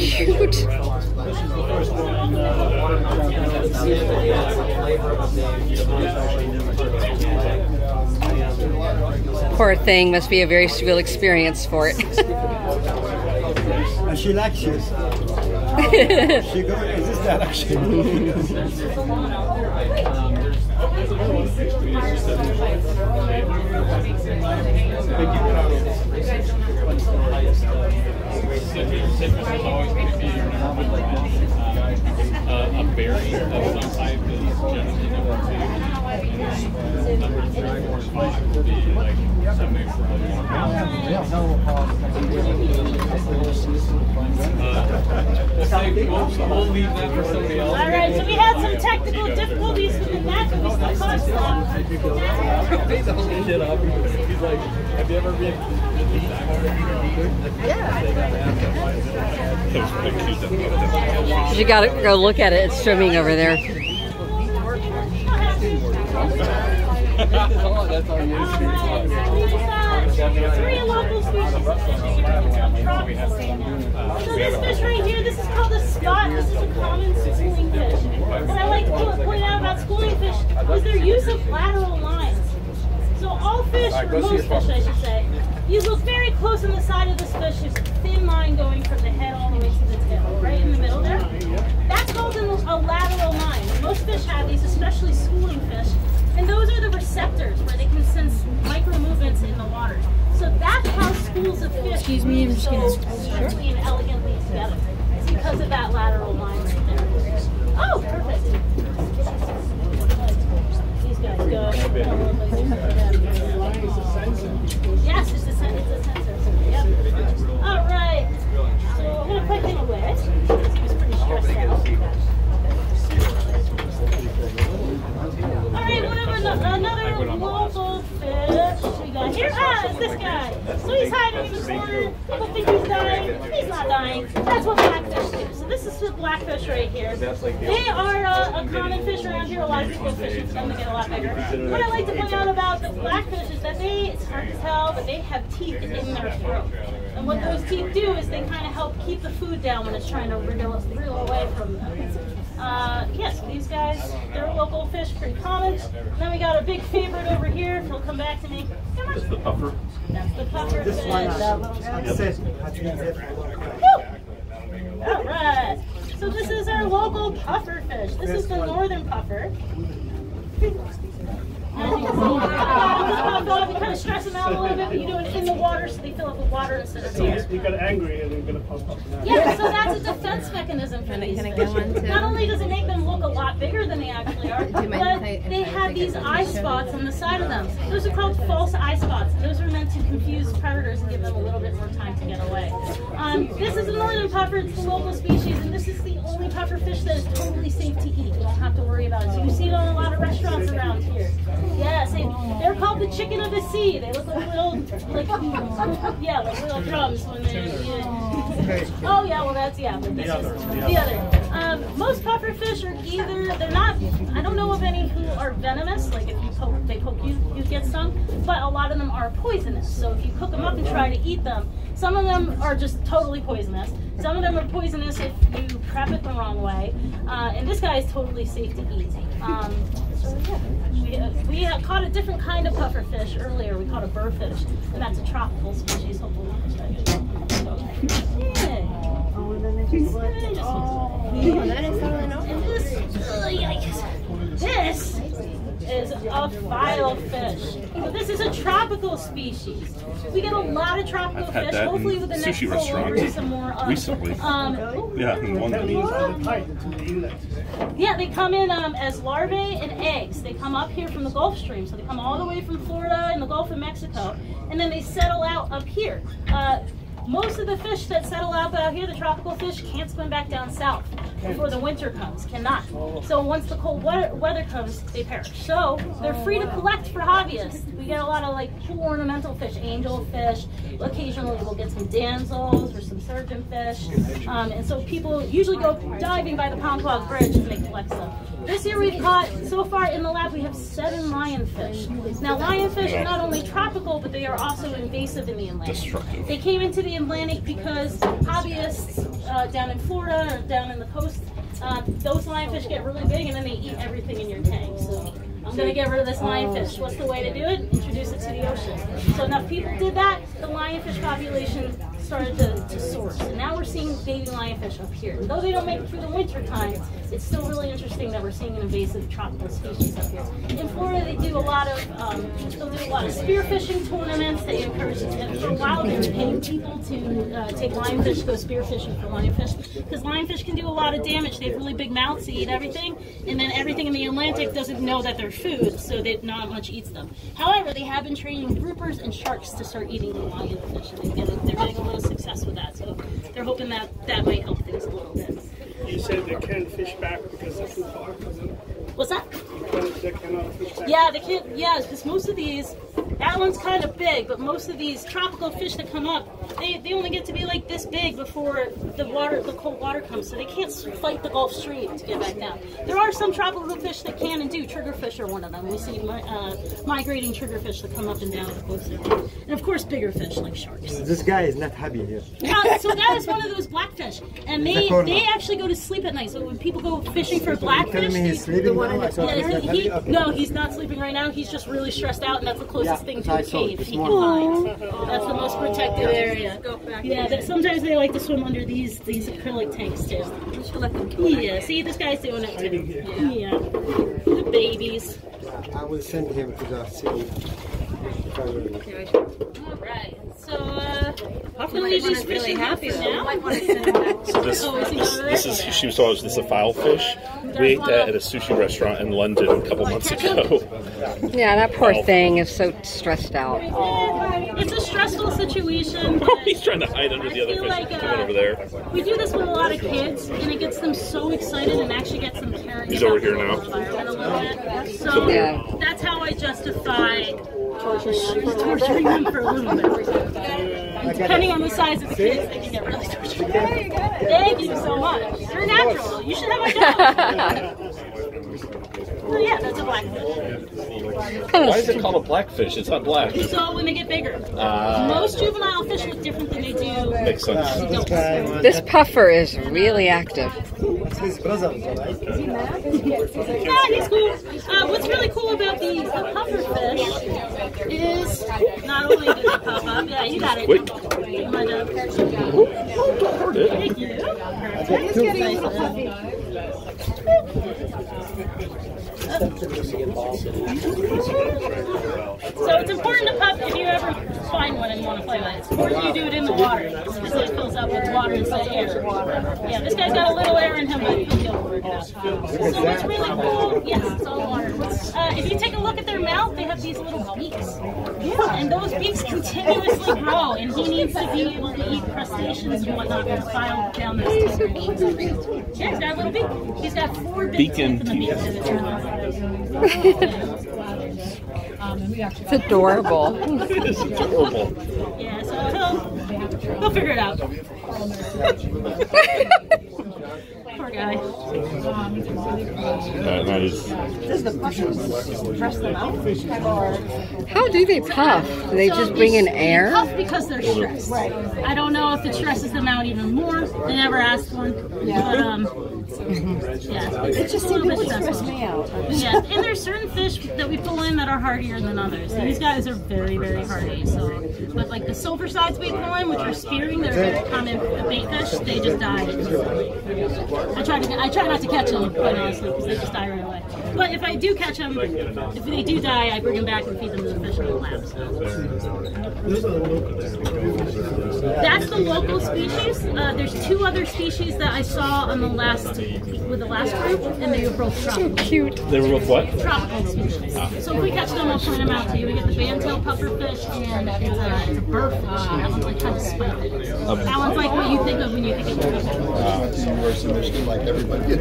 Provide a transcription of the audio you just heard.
cute. Poor thing, must be a very surreal experience for it. And she likes you. She goes in this direction. A berry of some type is generally number 2. Number 3, 4, and 5 would be like something from we'll leave that for somebody else. Alright, so we had some technical difficulties with the net, but we still caught stuff. He's holding shit up. He's like, have you ever been to the beach? You gotta go look at it. It's swimming over there. That's all you Three local species. So this fish right here, this is called a spot. This is a common schooling fish. What I like to point out about schooling fish is their use of lateral lines. So all fish, or most fish I should say, you look very close on the side of this fish. There's a thin line going from the head all the way to the tail, right in the middle there. That's called a lateral line. Most fish have these, especially schooling fish. And those are the receptors where they can sense micro movements in the water. So that's how schools of fish move so swiftly and elegantly together. It's because of that lateral line right there. Oh, perfect. These guys go. Yes, it's a sensor. Yep. All right. So I'm going to put him away. He was pretty stressed out. Alright, another local fish we got here. It's this guy. So he's hiding in the corner. People think he's dying. He's not dying. That's what blackfish do. So this is the blackfish right here. They are a common fish around here. A lot of people fish them to get a lot bigger. What I like to point out about the blackfish is that it's hard to tell, but they have teeth in their throat. And what those teeth do is they kind of help keep the food down when it's trying to wriggle away from them. Yes, these guys, they're local fish, pretty common. Then we got a big favorite over here. He'll come back to me. Come on. That's the puffer. That's the puffer fish. All right. So this is our local puffer fish. This is the northern puffer. As you can see, we kind of stress them out a little bit, but you do it in the water so they fill up with water instead of air. You got angry and you're going to pump up now. Yeah, so that's a defense mechanism for these fish. Not only does it make them look a lot bigger than they actually are, but they have these eye spots on the side of them. Those are called false eye spots. Those are meant to confuse predators and give them a little bit more time to get away. This is the northern puffer. It's the local species, and this is the only puffer fish that is totally safe to eat. You don't have to worry about it. So you see it on a lot of restaurants around here. Yes, they're called the chicken of the sea. They look like little, like little drums when they're. Oh yeah, well that's but this is the other. Most puffer fish are they're not. I don't know of any who are venomous. Like if they poke you, you get stung. But a lot of them are poisonous. So if you cook them up and try to eat them, some of them are just totally poisonous. Some of them are poisonous if you prep it the wrong way. And this guy is totally safe to eat. We caught a different kind of puffer fish earlier. We caught a burrfish, and that's a tropical species. Hopefully, This is a filefish. So this is a tropical species. We get a lot of tropical fish. Hopefully with the next sushi restaurant we'll some more recently. Yeah, in London. Yeah, they come in as larvae and eggs. They come up here from the Gulf Stream. So they come all the way from Florida and the Gulf of Mexico, and then they settle out up here. Most of the fish that settle out here, the tropical fish, can't swim back down south before the winter comes, cannot. So once the cold weather comes, they perish. So they're free to collect for hobbyists. We get a lot of like cool ornamental fish, angelfish. Occasionally we'll get some damsels or some surgeonfish. And so people usually go diving by the Pompog Bridge and they collect them. This year we've caught, so far in the lab, we have 7 lionfish. Now lionfish are not only tropical, but they are also invasive in the Atlantic. Destructive. They came into the Atlantic because hobbyists down in Florida or down in the coast, those lionfish get really big and then they eat everything in your tank. So I'm going to get rid of this lionfish. What's the way to do it? Introduce it to the ocean. So enough people did that, the lionfish population started to soar. So now we're seeing baby lionfish up here. And though they don't make it through the winter time, it's still really interesting that we're seing an invasive tropical species up here. In Florida, they do a lot of spearfishing tournaments. They encourage it. And for a while, they were paying people to take lionfish, go spearfishing for lionfish, because lionfish can do a lot of damage. They have really big mouths, they eat everything, and then everything in the Atlantic doesn't know that they're food, so not much eats them. However, they have been training groupers and sharks to start eating the lionfish, and they're getting a little success with that. So they're hoping that might help things a little bit. You said they can't fish back because they're too far. What's that? They cannot fish back. Yeah, they can't. Yeah, because most of these, that one's kind of big, but most of these tropical fish that come up, they only get to be like this big before the cold water comes, so they can't fight the Gulf Stream to get back down. There are some tropical fish that can and do. Triggerfish are one of them. We see migrating triggerfish that come up and down the coast area. And of course, bigger fish like sharks. This guy is not happy here. So that is one of those blackfish, and they actually go to sleep at night. So when people go fishing for blackfish, no, he's not sleeping right now. He's just really stressed out, and that's the closest thing to a cave he can find. That's the most protected area. Yeah, sometimes they like to swim under these acrylic tanks too. Yeah, see, this guy's doing it too. Yeah, the babies. I will send him to the city. All right, so hopefully these fish are happy now. So this is she saw this a file fish. We ate that at a sushi restaurant in London a couple months ago. Yeah, that poor thing is so stressed out. It's a stressful situation. He's trying to hide under the other fish over there. We do this with a lot of kids, and it gets them so excited and actually gets them caring. He's over here now. So that's how I justify torturing them for a little bit. And depending on the size of the kids, they can get really tortured. Thank you so much. You're natural. You should have my job. So yeah, that's a blackfish. Why is it called a blackfish? It's not black. So when they get bigger. Most juvenile fish look different than they do. Makes sense. This puffer is really active. His brother, right? Yeah, he's cool. What's really cool about the puffer fish is not only do they pop up, yeah, you got it. Quick. My job. Thank you. So it's important to pup if you ever find one and you want to play with it. It's important you do it in the water because it fills up with water instead of air. Yeah, this guy's got a little air in him, but he'll work it out. So what's really cool, yes, it's all water. If you take a look at their mouth, they have these little beaks. And those beaks continuously grow, and he needs to be able to eat crustaceans and whatnot and file down those two beaks. Yeah, he's got a little beak. He's got 4 beaks in the beak. It's adorable. It's adorable. Yeah, so he'll figure it out. Poor guy. Does the puffers stress them out? How do they puff? Do they just bring in air? They puff because they're stressed. Right. I don't know if it stresses them out even more. They never asked one. Yeah. But, yeah. It just a little bit stressed me out. Yeah, and there's certain fish that we pull in that are hardier than others. And these guys are very, very hardy. So, but like the silver sides we pull in, which are spearing, they're very common bait fish. They just die. I try not to catch them, quite honestly, because they just die right away. But if I do catch them, if they do die, I bring them back and feed them to the fish in the lab. So. That's the local species. There's 2 other species that I saw on the last group, and they were both tropical. Cute. They were both what? Tropical species. So if we catch them, I'll point them out to you. We get the bandtail pufferfish, and it's a burrfish. That one's like kind of spiky. That one's like what you think of when you think of University of Michigan, like everybody.